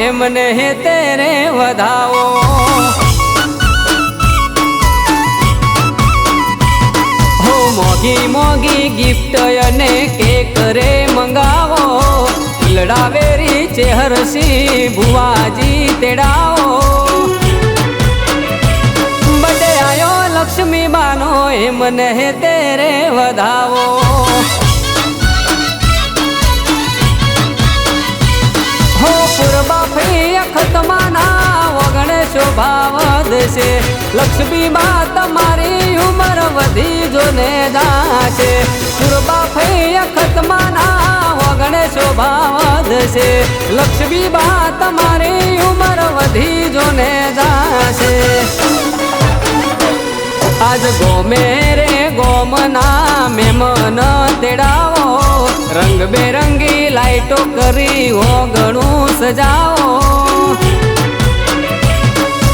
એમને હે તેરે વધાવો। હો મોગી મોગી ગિફ્ટ અને કેક રે મંગાવો, લડાવેરી ચેહરસી ભુવાજી તેડાવો। બડે આયો લક્ષ્મી બાનો એમને હે તેરે વધાવો। હો પૂર્વા ફઈ અખતમાના વગણે શોભા વધશે, લક્ષ્મી બા તમારી ઉંમર વધી જોને જાશે। પૂર્વા ફઈ અખતમાના વગણે શોભા વધશે, લક્ષ્મી બા તમારી ઉંમર વધી જોને જાશે। આજ ગોમે રે ગોમના મેમન તેડાવો, રંગબેરંગી લાઈટો કરી ઓગણું સજાવો।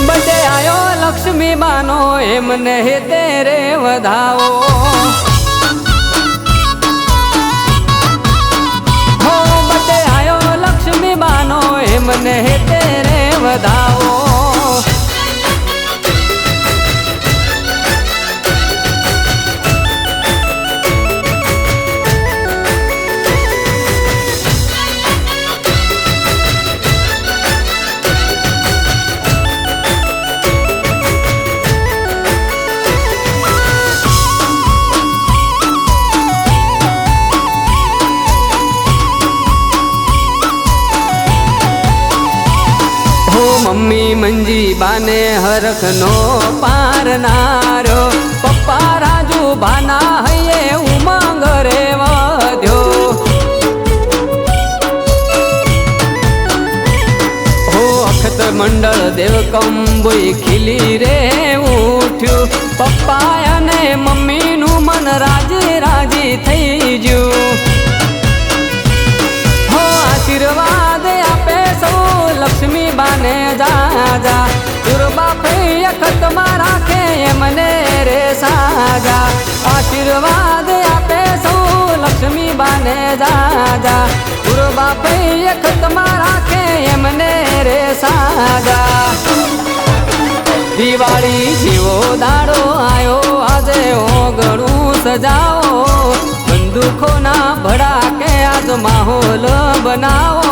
બડે આયો લક્ષ્મી બાનો એમને હે તેરે વધાવો। હો બડે આયો લક્ષ્મી બાનો એમને હે તેરે વધાવો। મમ્મી મંજી બાને હરખનો પારનારો, પપ્પા રાજુ બાના હૈયે ઉમંગ રે વધ્યો। હો અખત મંડળ દેવ કંબોઈ ખીલી રે ઉઠ્યું, પપ્પા અને મમ્મીનું મન રાજી રાજી થઈ ગયું। હો આશીર્વાદ આપે સૌ લક્ષ્મી બાને જાજા, પૂર્વા ફઈ અખતમાં રાખે એમને રે સાજા। આશીર્વાદ આપે સૌ લક્ષ્મી બાને જાજા, પૂર્વા ફઈ અખતમાં રાખે એમને રે સાજા। દિવાળી જેવો દાડો આયો આજે ઓગણું સજાવો, બંદૂકોના ભડાકે આજ માહોલ બનાવો।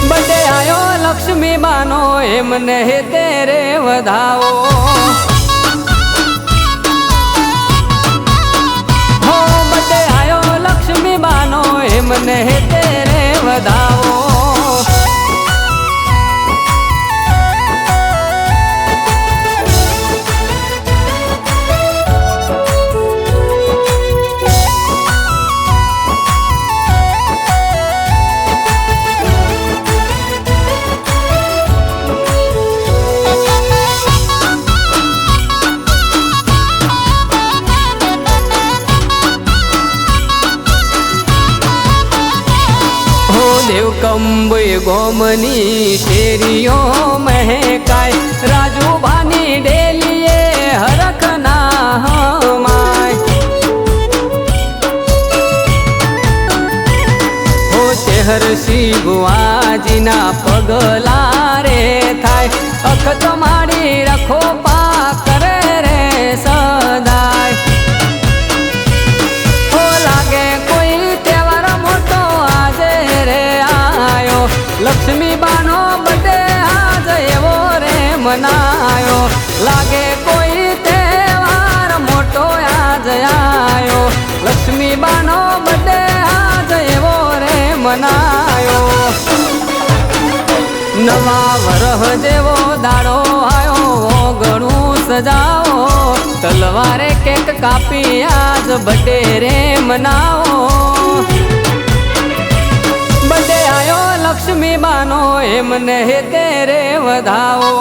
બડે આયો લક્ષ્મી બાનો એમને હે તેરે વધાવો। હો બડે આયો લક્ષ્મી બાનો એમને હે તેરે વધાવો। દેવ કંબોઈ ગોમની શેરીઓ મહેકાય, રાજુભાની ડેલીએ હરખના હમાય। હો ચેહરસી ભુવાજીના પગલા રે થાય, અખત માડી રખો પા કરે રે સદાય। હો લાગે કોઈ તહેવાર મોટો આજે રે આયો, લક્ષ્મી બાનો બડે આજ એવો રે મનાયો। લાગે કોઈ તહેવાર મોટો આજ આયો, લક્ષ્મી બાનો બડે આજ એવો રે મનાયો। નવા વરહ જેવો દાડો આયો ઘણું સજાવો, તલવારે કેક કાપી આજ બડે રે મનાવો। બડે આયો લક્ષ્મી બાનો એમને હે તેરે વધાવો।